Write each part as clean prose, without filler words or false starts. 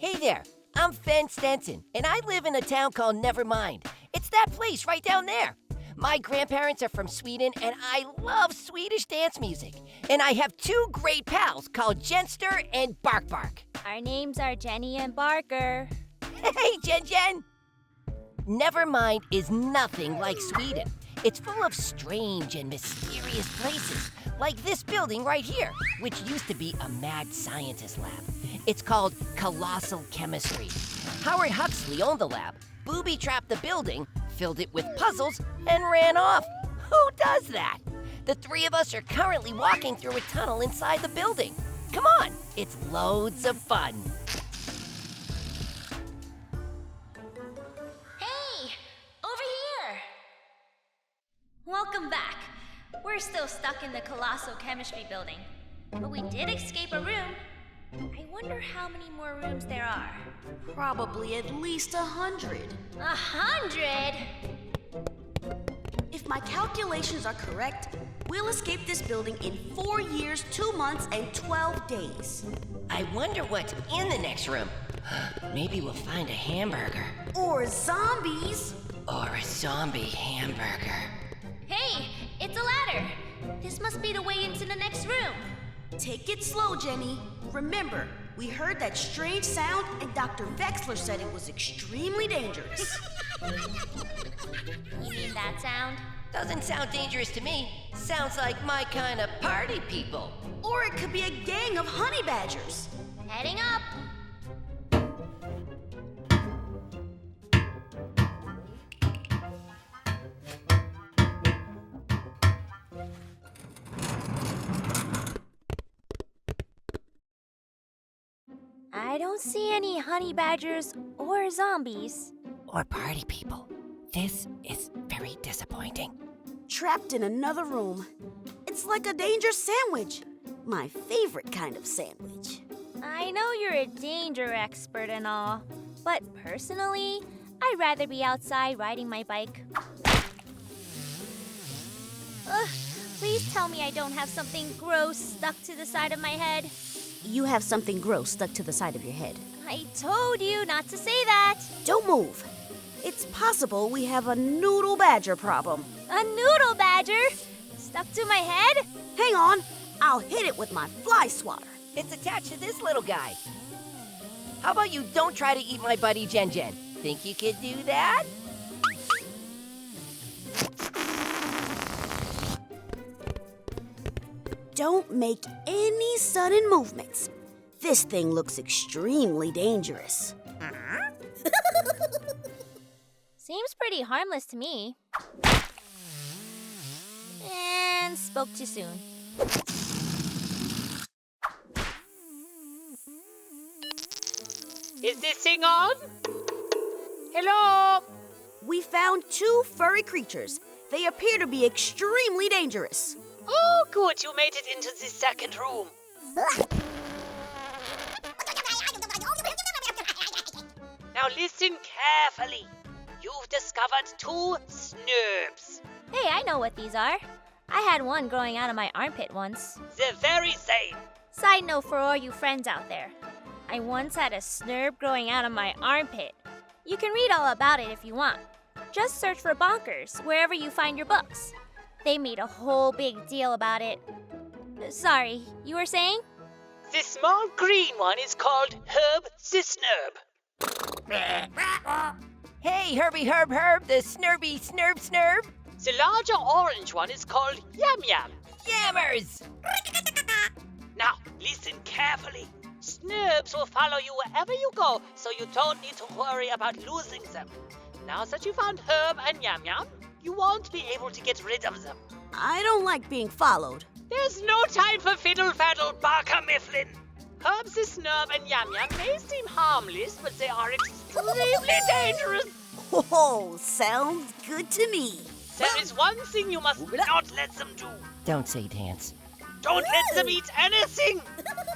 Hey there, I'm Fen Stenson, and I live in a town called Nevermind. It's that place right down there. My grandparents are from Sweden, and I love Swedish dance music. And I have two great pals called Jenster and Bark Bark. Our names are Jenny and Barker. Hey, Jen! Nevermind is nothing like Sweden. It's full of strange and mysterious places, like this building right here, which used to be a mad scientist lab. It's called Colossal Chemistry. Howard Huxley owned the lab, booby-trapped the building, filled it with puzzles, and ran off. Who does that? The three of us are currently walking through a tunnel inside the building. Come on, it's loads of fun. Hey, over here! Welcome back. We're still stuck in the Colossal Chemistry building, but we did escape a room. I wonder how many more rooms there are. Probably at least 100. 100? If my calculations are correct, we'll escape this building in 4 years, 2 months, and 12 days. I wonder what's in the next room. Maybe we'll find a hamburger. Or zombies. Or a zombie hamburger. Hey, it's a ladder. This must be the way into the next room. Take it slow, Jenny. Remember, we heard that strange sound and Dr. Vexler said it was extremely dangerous. You mean that sound? Doesn't sound dangerous to me. Sounds like my kind of party people. Or it could be a gang of honey badgers. Heading up. I don't see any honey badgers or zombies. Or party people. This is very disappointing. Trapped in another room. It's like a danger sandwich. My favorite kind of sandwich. I know you're a danger expert and all, but personally, I'd rather be outside riding my bike. Ugh, please tell me I don't have something gross stuck to the side of my head. You have something gross stuck to the side of your head. I told you not to say that. Don't move. It's possible we have a noodle badger problem. A noodle badger? Stuck to my head? Hang on. I'll hit it with my fly swatter. It's attached to this little guy. How about you don't try to eat my buddy Jen? Think you could do that? Don't make any sudden movements. This thing looks extremely dangerous. Seems pretty harmless to me. And spoke too soon. Is this thing on? Hello? We found 2 furry creatures. They appear to be extremely dangerous. Oh, good, you made it into the second room. Now listen carefully. You've discovered 2 Snerbs. Hey, I know what these are. I had one growing out of my armpit once. The very same. Side note for all you friends out there. I once had a Snerb growing out of my armpit. You can read all about it if you want. Just search for Bonkers wherever you find your books. They made a whole big deal about it. Sorry, you were saying? The small green one is called Herb the Snerb. Hey, Herbie Herb, the Snerby Snerb. The larger orange one is called Yam Yam. Yammers! Now, listen carefully. Snerbs will follow you wherever you go, so you don't need to worry about losing them. Now that you found Herb and Yam Yam, you won't be able to get rid of them. I don't like being followed. There's no time for fiddle-faddle, Barker Mifflin. Herb the Snerb and Yam Yam may seem harmless, but they are extremely dangerous. Oh, sounds good to me. There is one thing you must not let them do. Don't say dance. Don't let them eat anything.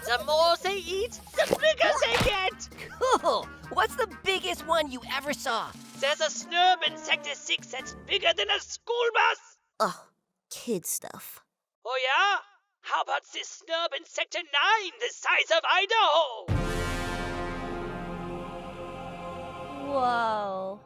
The more they eat, the bigger they get. Cool! What's the biggest one you ever saw? There's a Snerb in Sector 6 that's bigger than a school bus. Ugh, kid stuff. Oh yeah? How about this Snerb in Sector 9, the size of Idaho? Whoa.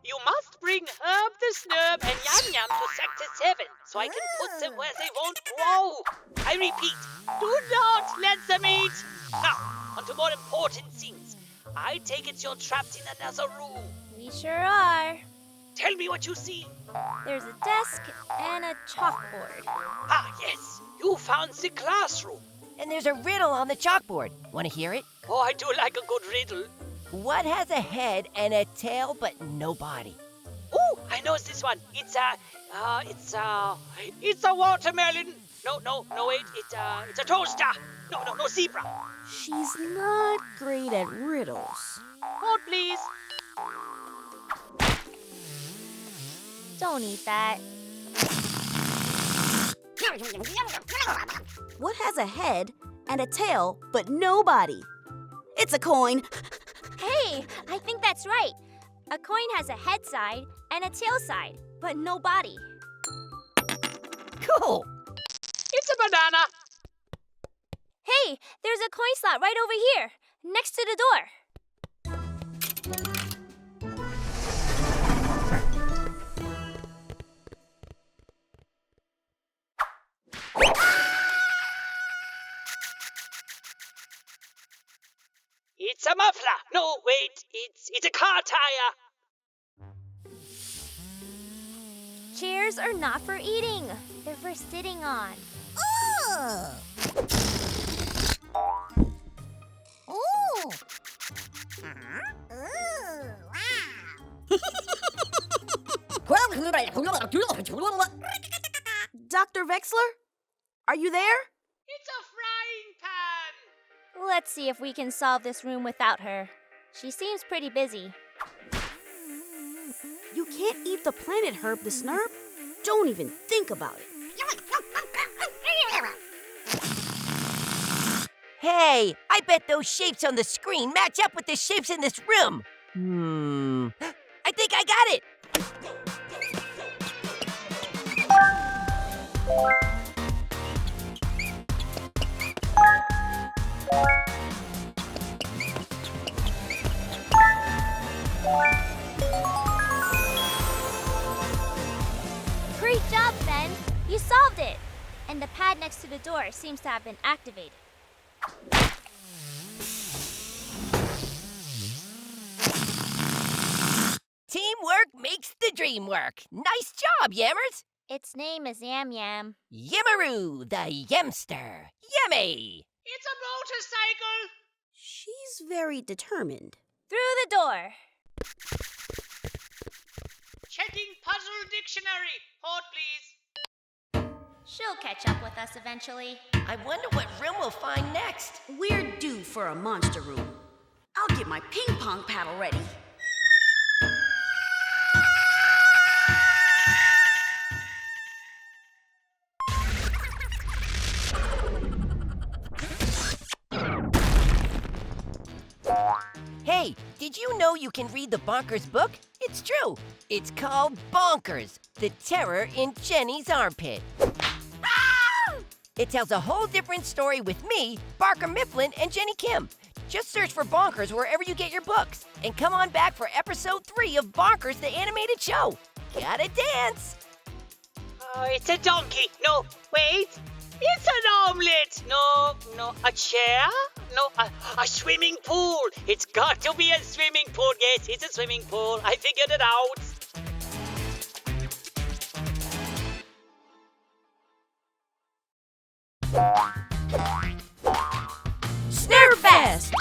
You must bring Herb the Snerb and Yam Yam to Sector 7 so I can put them where they won't grow. I repeat, do not let them eat. Now, on to more important things. I take it you're trapped in another room. We sure are. Tell me what you see. There's a desk and a chalkboard. Ah, yes, you found the classroom. And there's a riddle on the chalkboard. Want to hear it? Oh, I do like a good riddle. What has a head and a tail but no body? Oh, I know this one. It's a watermelon. No, wait, it's a toaster. No, zebra. She's not great at riddles. Hold, please. Don't eat that. What has a head and a tail but no body? It's a coin. Hey, I think that's right. A coin has a head side and a tail side, but no body. Cool. It's a banana. Hey, there's a coin slot right over here, next to the door. It's a muffler. No, wait, it's a car tire. Chairs are not for eating. They're for sitting on. Dr. Vexler? Are you there? It's a frying pan. Let's see if we can solve this room without her. She seems pretty busy. You can't eat the planet, Herb the Snerb. Don't even think about it. Hey, I bet those shapes on the screen match up with the shapes in this room. I think I got it. Great job, Ben. You solved it. And the pad next to the door seems to have been activated. Teamwork makes the dream work. Nice job, Yammers. Its name is Yam Yam. Yammaroo, the Yemster. Yummy. It's a motorcycle. She's very determined. Through the door. Checking puzzle dictionary. Hold, please. She'll catch up with us eventually. I wonder what room we'll find next. We're due for a monster room. I'll get my ping pong paddle ready. Hey, did you know you can read the Bonkers book? It's true. It's called Bonkers, the Terror in Jenny's Armpit. Ah! It tells a whole different story with me, Barker Mifflin, and Jenny Kim. Just search for Bonkers wherever you get your books. And come on back for episode 3 of Bonkers, the animated show. Gotta dance. Oh, it's a donkey. No, wait. It's an omelet. No, a chair? No, a swimming pool. It's got to be a swimming pool. Yes, it's a swimming pool. I figured it out. Snerbfests!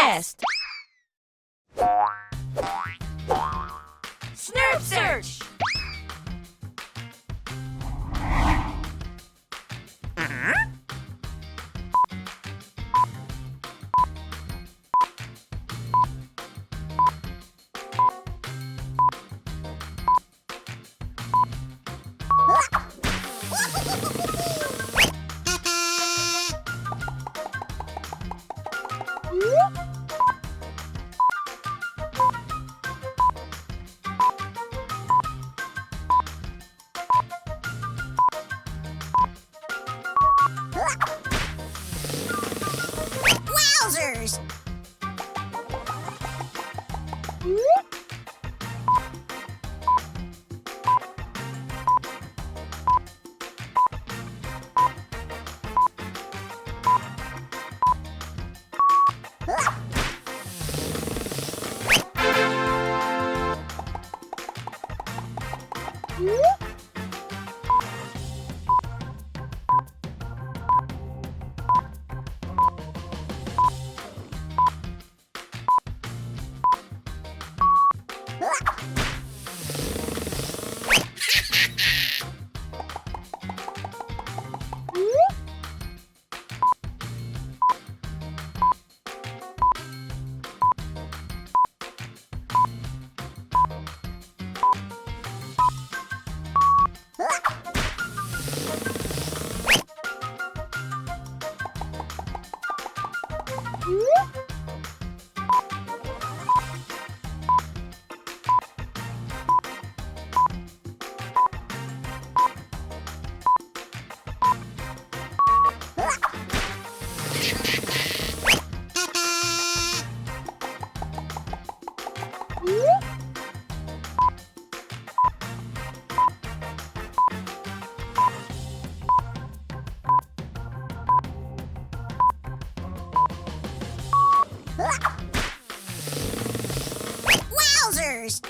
fast! Snerb Search! Wowzers! Wowzers!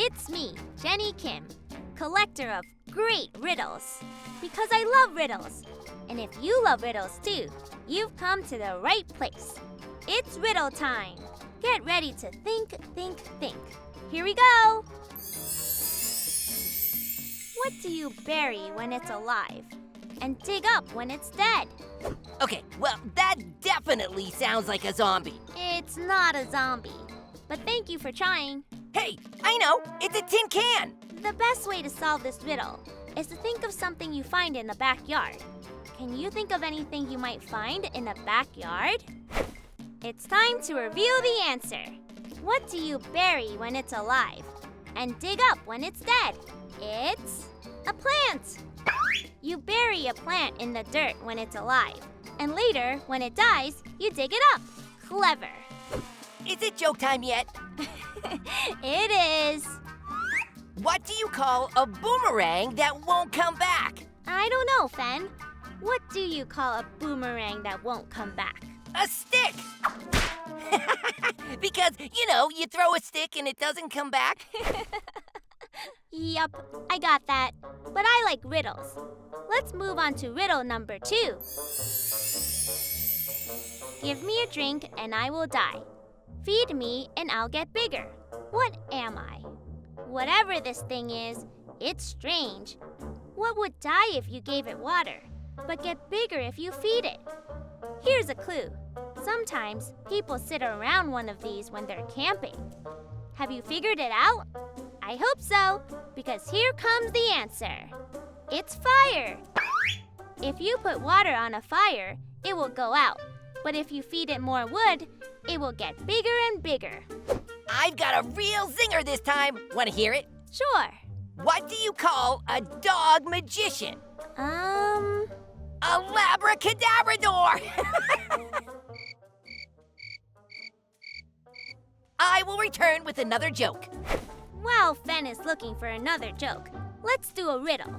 It's me, Jenny Kim, collector of great riddles. Because I love riddles. And if you love riddles too, you've come to the right place. It's riddle time. Get ready to think, think, think. Here we go. What do you bury when it's alive and dig up when it's dead? Okay, well, that definitely sounds like a zombie. It's not a zombie, but thank you for trying. Hey, I know, it's a tin can. The best way to solve this riddle is to think of something you find in the backyard. Can you think of anything you might find in the backyard? It's time to reveal the answer. What do you bury when it's alive and dig up when it's dead? It's a plant. You bury a plant in the dirt when it's alive, and later, when it dies, you dig it up. Clever. Is it joke time yet? It is. What do you call a boomerang that won't come back? I don't know, Fen. What do you call a boomerang that won't come back? A stick! Because, you throw a stick and it doesn't come back. Yup, I got that. But I like riddles. Let's move on to riddle number 2. Give me a drink and I will die. Feed me and I'll get bigger. What am I? Whatever this thing is, it's strange. What would die if you gave it water, but get bigger if you feed it? Here's a clue. Sometimes people sit around one of these when they're camping. Have you figured it out? I hope so, because here comes the answer. It's fire. If you put water on a fire, it will go out. But if you feed it more wood, it will get bigger and bigger. I've got a real zinger this time. Want to hear it? Sure. What do you call a dog magician? A labracadabrador! I will return with another joke. While Fen is looking for another joke, let's do a riddle.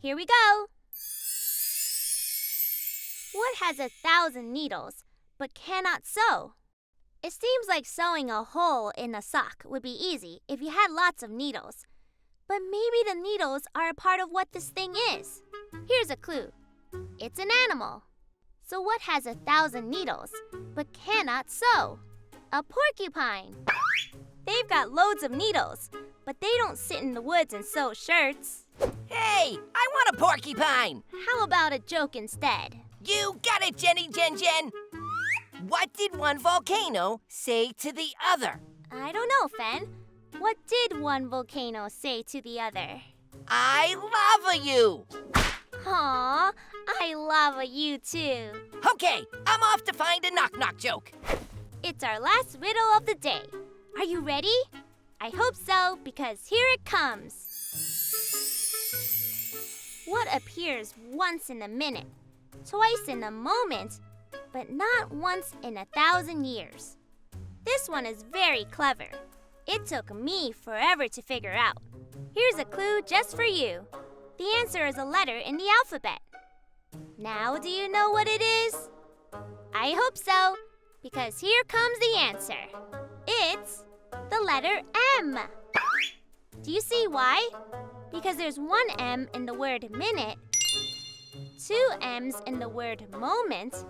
Here we go. What has 1,000 needles but cannot sew? It seems like sewing a hole in a sock would be easy if you had lots of needles. But maybe the needles are a part of what this thing is. Here's a clue. It's an animal. So what has 1,000 needles but cannot sew? A porcupine. They've got loads of needles, but they don't sit in the woods and sew shirts. Hey, I want a porcupine. How about a joke instead? You got it, Jenny Jen. What did one volcano say to the other? I don't know, Fen. What did one volcano say to the other? I lava you. Aw, I lava you too. Okay, I'm off to find a knock-knock joke. It's our last riddle of the day. Are you ready? I hope so, because here it comes. What appears once in a minute, twice in a moment, but not once in 1,000 years? This one is very clever. It took me forever to figure out. Here's a clue just for you. The answer is a letter in the alphabet. Now do you know what it is? I hope so, because here comes the answer. It's the letter M. Do you see why? Because there's one M in the word minute, 2 M's in the word moment,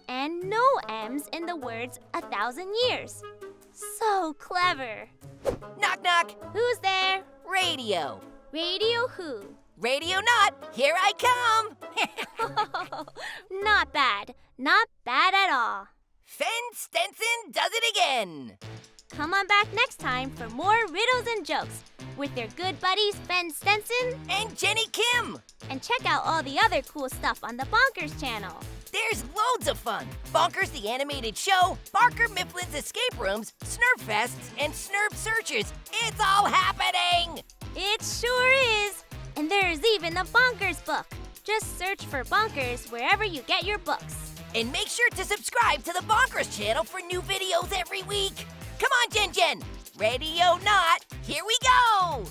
and no M's in the words 1,000 years. So clever. Knock, knock. Who's there? Radio. Radio who? Radio not. Here I come. Not bad. Not bad at all. Fen Stenson does it again. Come on back next time for more riddles and jokes with their good buddies Fen Stenson and Jenny Kim. And check out all the other cool stuff on the Bonkers channel. There's loads of fun. Bonkers the Animated Show, Barker Mifflin's Escape Rooms, Snerbfests, and Snerb Searches. It's all happening. It sure is. And there's even a Bonkers book. Just search for Bonkers wherever you get your books. And make sure to subscribe to the Bonkers channel for new videos every week. Come on, Jen. Radio not. Here we go.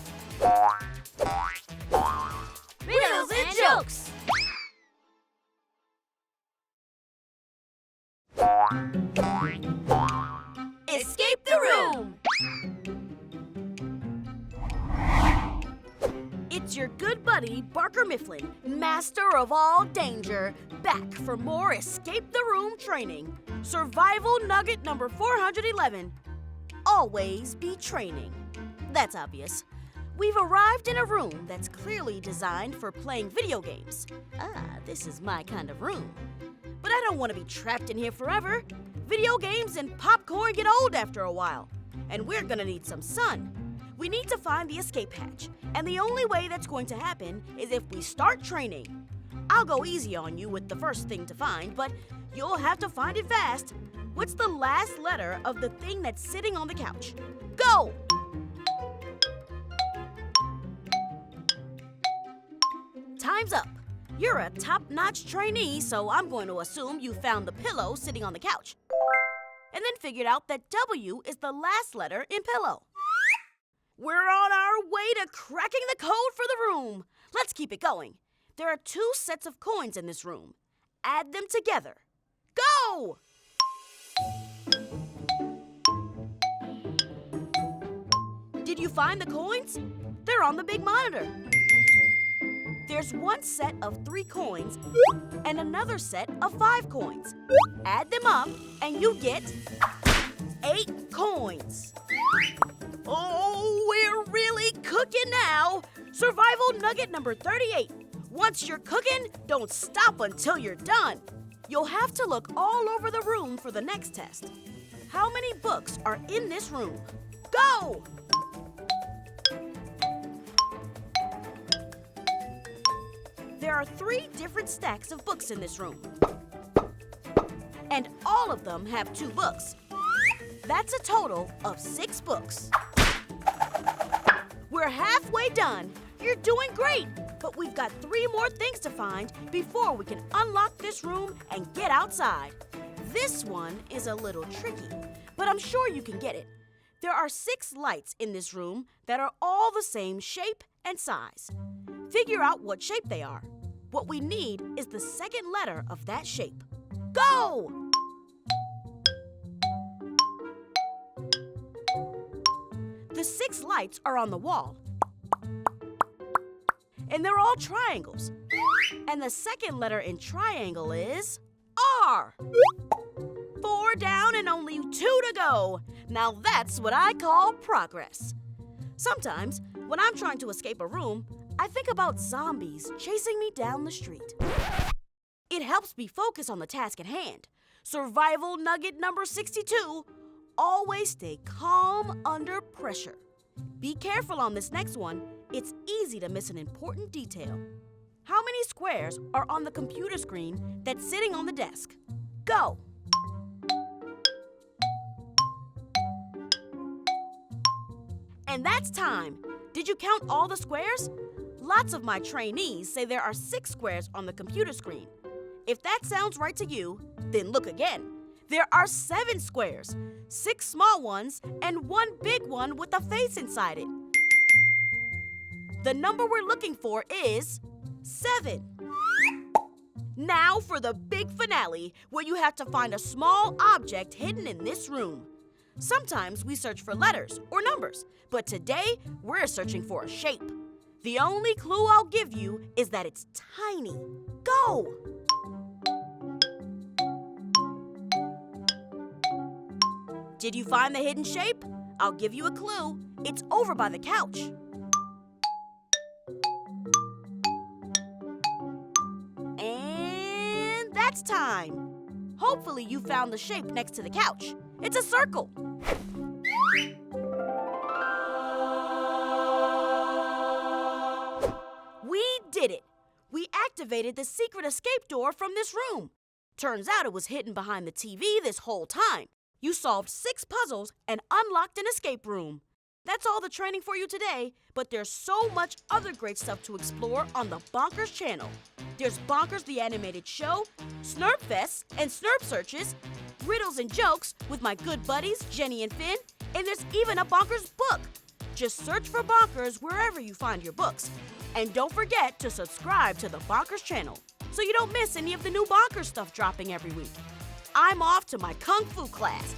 Riddles and jokes. Escape the room. buddy Barker Mifflin, master of all danger, back for more Escape the Room training. Survival nugget number 411. Always be training. That's obvious. We've arrived in a room that's clearly designed for playing video games. This is my kind of room. But I don't want to be trapped in here forever. Video games and popcorn get old after a while. And we're gonna need some sun. We need to find the escape hatch, and the only way that's going to happen is if we start training. I'll go easy on you with the first thing to find, but you'll have to find it fast. What's the last letter of the thing that's sitting on the couch? Go! Time's up. You're a top-notch trainee, so I'm going to assume you found the pillow sitting on the couch. And then figured out that W is the last letter in pillow. We're on our way to cracking the code for the room. Let's keep it going. There are 2 sets of coins in this room. Add them together. Go! Did you find the coins? They're on the big monitor. There's 1 set of 3 coins and another set of 5 coins. Add them up and you get 8 coins. Oh, we're really cooking now. Survival nugget number 38. Once you're cooking, don't stop until you're done. You'll have to look all over the room for the next test. How many books are in this room? Go! There are 3 different stacks of books in this room. And all of them have 2 books. That's a total of 6 books. We're halfway done. You're doing great, but we've got 3 more things to find before we can unlock this room and get outside. This one is a little tricky, but I'm sure you can get it. There are 6 lights in this room that are all the same shape and size. Figure out what shape they are. What we need is the second letter of that shape. Go! The 6 lights are on the wall. And they're all triangles. And the second letter in triangle is R. 4 down and only 2 to go. Now that's what I call progress. Sometimes, when I'm trying to escape a room, I think about zombies chasing me down the street. It helps me focus on the task at hand. Survival nugget number 62. Always stay calm under pressure. Be careful on this next one. It's easy to miss an important detail. How many squares are on the computer screen that's sitting on the desk? Go! And that's time. Did you count all the squares? Lots of my trainees say there are 6 squares on the computer screen. If that sounds right to you, then look again. There are 7 squares, 6 small ones, and 1 big one with a face inside it. The number we're looking for is 7. Now for the big finale, where you have to find a small object hidden in this room. Sometimes we search for letters or numbers, but today we're searching for a shape. The only clue I'll give you is that it's tiny. Go! Did you find the hidden shape? I'll give you a clue. It's over by the couch. And that's time. Hopefully you found the shape next to the couch. It's a circle. We did it. We activated the secret escape door from this room. Turns out it was hidden behind the TV this whole time. You solved 6 puzzles and unlocked an escape room. That's all the training for you today, but there's so much other great stuff to explore on the Bonkers channel. There's Bonkers the Animated Show, Snerbfests and Snerb Searches, Riddles and Jokes with my good buddies Jenny and Finn, and there's even a Bonkers book. Just search for Bonkers wherever you find your books. And don't forget to subscribe to the Bonkers channel so you don't miss any of the new Bonkers stuff dropping every week. I'm off to my Kung Fu class.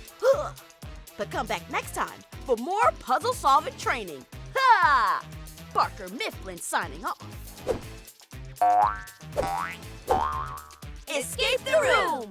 But come back next time for more puzzle-solving training. Ha! Barker Mifflin signing off. Escape the room!